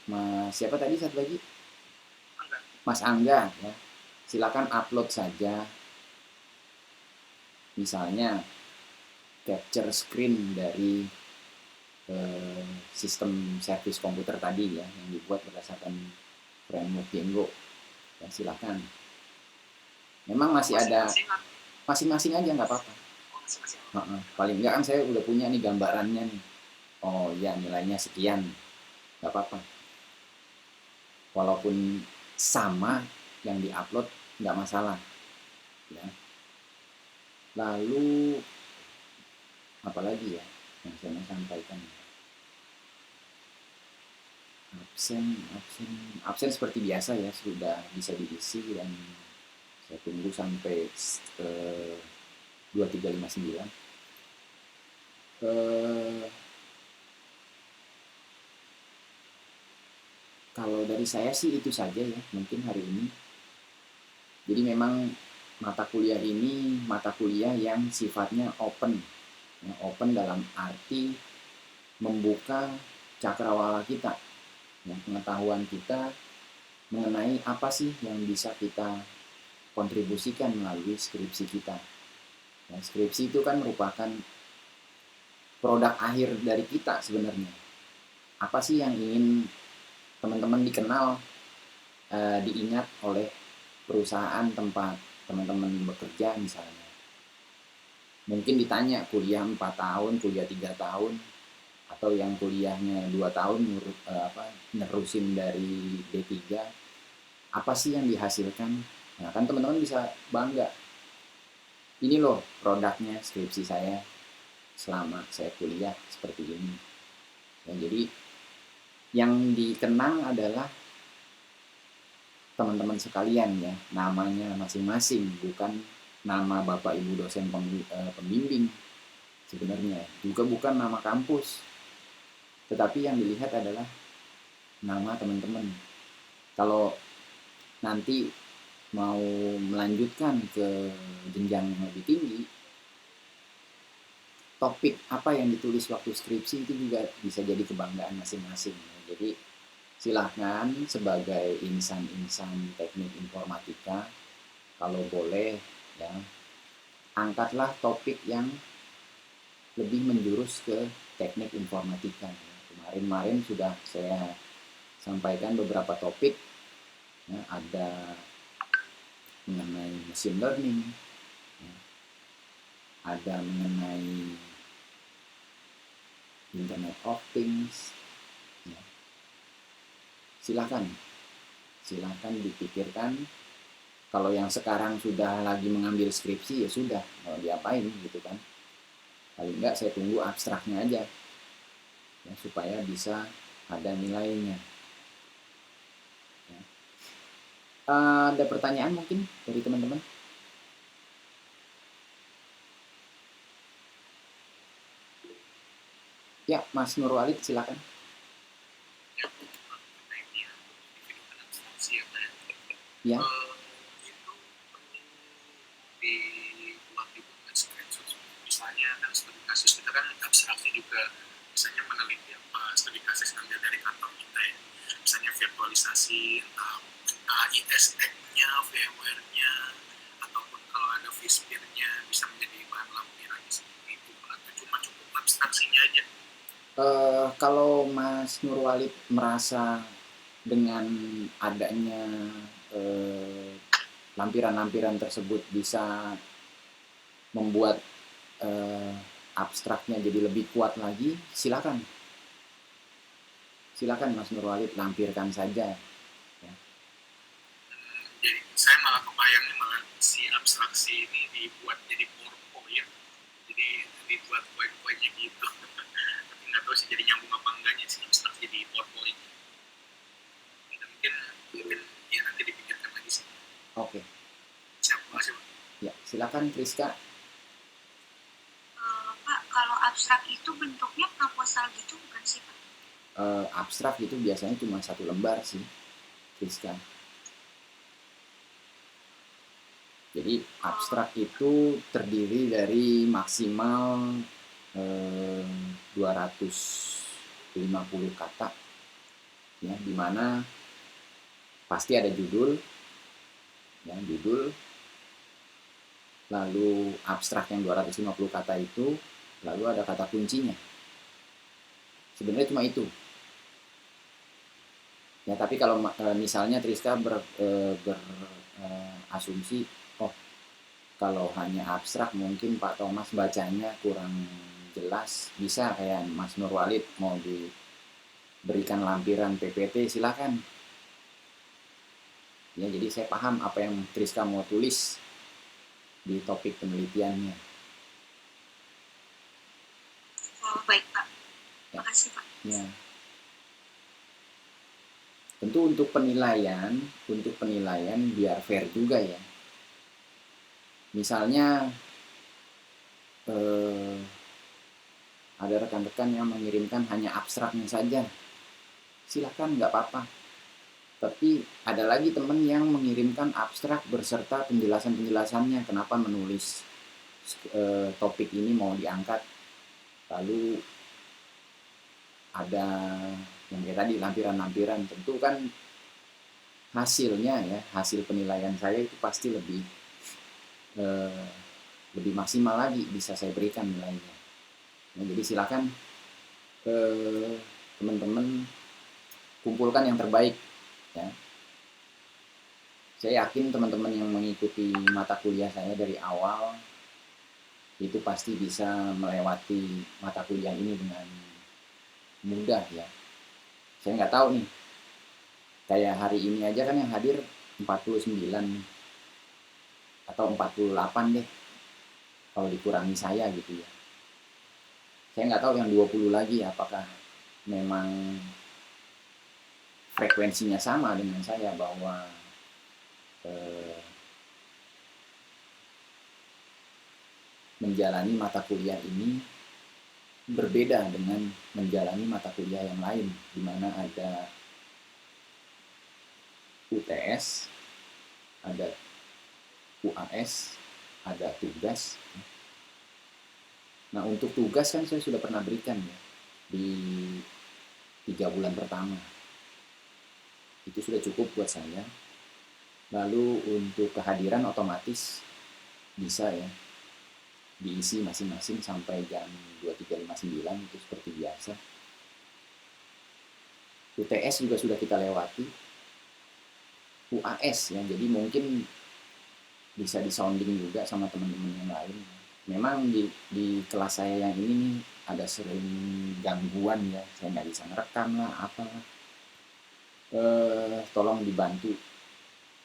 Mas siapa tadi satu lagi? Mas Angga. Ya. Silakan upload saja. Misalnya capture screen dari sistem servis komputer tadi ya yang dibuat berdasarkan framework Django. Ya, silakan. Memang masih ada masing-masing aja nggak apa-apa. Paling nggak kan saya udah punya nih gambarannya nih. Oh ya nilainya sekian, nggak apa-apa. Walaupun sama yang diupload nggak masalah. Ya. Lalu apalagi ya yang saya mau sampaikan? Absen seperti biasa ya sudah bisa diisi dan saya tunggu sampai 2359. Kalau dari saya sih itu saja ya mungkin hari ini. Jadi memang mata kuliah ini mata kuliah yang sifatnya open. Ya, open dalam arti membuka cakrawala kita, ya, pengetahuan kita mengenai apa sih yang bisa kita kontribusikan melalui skripsi kita. Ya, skripsi itu kan merupakan produk akhir dari kita sebenarnya. Apa sih yang ingin teman-teman dikenal, diingat oleh perusahaan tempat teman-teman bekerja misalnya. Mungkin ditanya kuliah 4 tahun, kuliah 3 tahun, atau yang kuliahnya 2 tahun nerusin dari D3, apa sih yang dihasilkan? Nah, kan teman-teman bisa bangga. Ini loh produknya skripsi saya selama saya kuliah seperti ini. Ya, jadi yang dikenang adalah teman-teman sekalian ya, namanya masing-masing, bukan nama Bapak Ibu dosen pembimbing sebenarnya. Juga bukan nama kampus. Tetapi yang dilihat adalah nama teman-teman. Kalau nanti mau melanjutkan ke jenjang yang lebih tinggi, topik apa yang ditulis waktu skripsi itu juga bisa jadi kebanggaan masing-masing. Jadi silahkan sebagai insan-insan teknik informatika, kalau boleh ya, angkatlah topik yang lebih menjurus ke teknik informatika. Kemarin-kemarin sudah saya sampaikan beberapa topik, ya, ada mengenai machine learning, ya, ada mengenai Internet of Things. Ya. Silahkan dipikirkan. Kalau yang sekarang sudah lagi mengambil skripsi ya sudah, mau diapain gitu kan. Paling enggak saya tunggu abstraknya aja, ya, supaya bisa ada nilainya. Ya. Ada pertanyaan mungkin dari teman-teman? Ya, Mas Nur Walid silakan. Ya, mengenai ini ya, individu abstraksi ya, Pak ya. Ya. Itu perlu dibuat dibuat screenshot. Misalnya kan studi kasus kita kan abstraksi juga misalnya meneliti apa studi kasus ambil dari kantor kita ya, misalnya virtualisasi ISX-nya, VMware-nya, ataupun kalau ada vSphere-nya bisa menjadi bahan lampiran seperti itu, atau cuma cukup abstraksinya aja. Kalau Mas Nur Walid merasa dengan adanya lampiran-lampiran tersebut bisa membuat abstraknya jadi lebih kuat lagi, silakan Mas Nur Walid, lampirkan saja. Ya. Jadi saya malah kebayangnya malah si abstraksi ini dibuat jadi PowerPoint, jadi dibuat poin-poinnya gitu. Tapi nggak tahu sih jadi nyambung apa enggaknya si abstraksi di PowerPoint. Mungkin ya nanti dipikirkan lagi sih. Oke. Siapa masih? Ya, silakan Priska. Pak, kalau abstrak itu bentuknya proposal gitu bukan sih Pak? Abstrak itu biasanya cuma 1 lembar sih, Priska. Jadi abstrak itu terdiri dari maksimal 250 kata, ya, dimana pasti ada judul, ya, lalu abstrak yang 250 kata itu, lalu ada kata kuncinya. Sebenarnya cuma itu. Ya, tapi kalau misalnya Triska berasumsi, oh kalau hanya abstrak mungkin Pak Thomas bacanya kurang jelas, bisa kayak Mas Nur Walid mau diberikan lampiran PPT, silakan. Ya, jadi saya paham apa yang Triska mau tulis di topik penelitiannya. Oh, baik Pak. Terima kasih Pak. Ya. Tentu untuk penilaian biar fair juga ya. Misalnya ada rekan-rekan yang mengirimkan hanya abstraknya saja, silakan, nggak apa-apa. Tapi ada lagi teman yang mengirimkan abstrak berserta penjelasannya kenapa menulis topik ini mau diangkat. Lalu ada yang kayak tadi lampiran-lampiran, tentu kan hasilnya ya, hasil penilaian saya itu pasti lebih maksimal lagi bisa saya berikan nilainya. Nah, jadi silakan teman-teman kumpulkan yang terbaik ya. Saya yakin teman-teman yang mengikuti mata kuliah saya dari awal itu pasti bisa melewati mata kuliah ini dengan mudah ya. Saya nggak tahu nih, kayak hari ini aja kan yang hadir 49 atau 48 deh, kalau dikurangi saya gitu ya. Saya nggak tahu yang 20 lagi apakah memang frekuensinya sama dengan saya, bahwa menjalani mata kuliah ini berbeda dengan menjalani mata kuliah yang lain, di mana ada UTS, ada UAS, ada tugas. Nah, untuk tugas kan saya sudah pernah berikan ya di 3 bulan pertama. Itu sudah cukup buat saya. Lalu untuk kehadiran otomatis bisa ya diisi masing-masing sampai jam 23.59, itu seperti biasa. UTS juga sudah kita lewati. UAS ya, jadi mungkin bisa disounding juga sama teman-teman yang lain. Memang di kelas saya yang ini nih ada sering gangguan ya, saya nggak bisa ngerekam lah apa. Tolong dibantu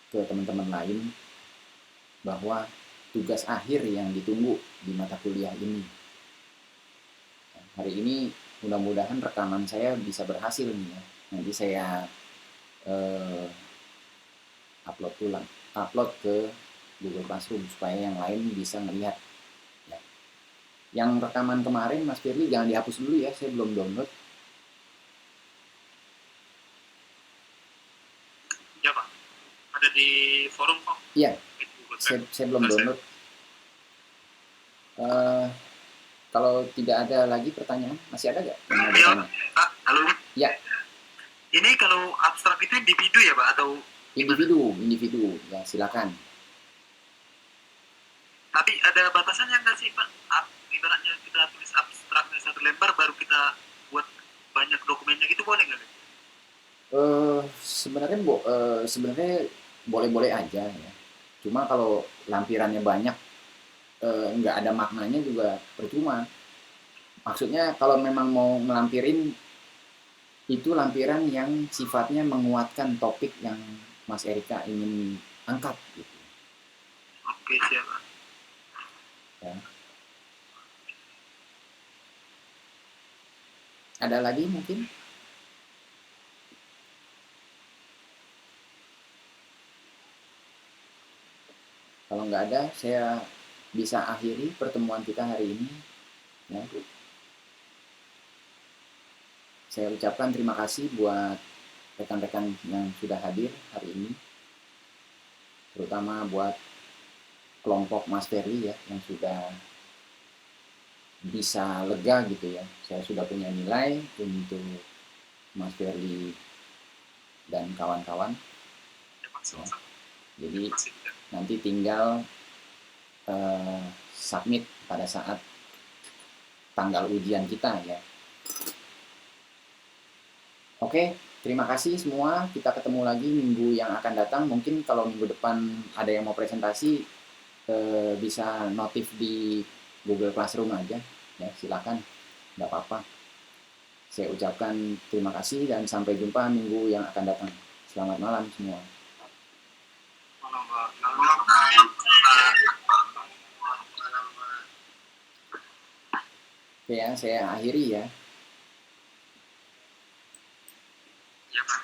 ke teman-teman lain bahwa tugas akhir yang ditunggu di mata kuliah ini. Hari ini mudah-mudahan rekaman saya bisa berhasil nih ya. Nanti saya upload ke Google Classroom supaya yang lain bisa melihat. Ya. Yang rekaman kemarin Mas Firly jangan dihapus dulu ya, saya belum download. Ya Pak, ada di forum kok. Iya, saya belum download. Kalau tidak ada lagi pertanyaan, masih ada nggak yang mau bertanya? Pak, halo. Ya. Ini kalau abstrak itu individu ya Pak, atau individu ya, silakan. Tapi ada batasannya nggak sih Pak? Ibaratnya kita tulis abstraknya 1 lembar baru kita buat banyak dokumennya gitu, boleh nggak? Sebenarnya boleh-boleh aja ya. Cuma kalau lampirannya banyak, nggak ada maknanya juga percuma. Maksudnya kalau memang mau ngelampirin, itu lampiran yang sifatnya menguatkan topik yang Mas Erika ingin angkat gitu. Oke, siap. Ya. Ada lagi mungkin? Kalau nggak ada, saya bisa akhiri pertemuan kita hari ini. Ya. Saya ucapkan terima kasih buat rekan-rekan yang sudah hadir hari ini, terutama buat kelompok Mas Ferry ya, yang sudah bisa lega gitu ya. Saya sudah punya nilai untuk Mas Ferry dan kawan-kawan. Ya. Jadi nanti tinggal submit pada saat tanggal ujian kita ya. Oke, terima kasih semua. Kita ketemu lagi minggu yang akan datang. Mungkin kalau minggu depan ada yang mau presentasi, bisa notif di Google Classroom aja. Ya, silakan. Nggak apa-apa. Saya ucapkan terima kasih dan sampai jumpa minggu yang akan datang. Selamat malam semua. Oke ya, saya akhiri ya. Ya Pak.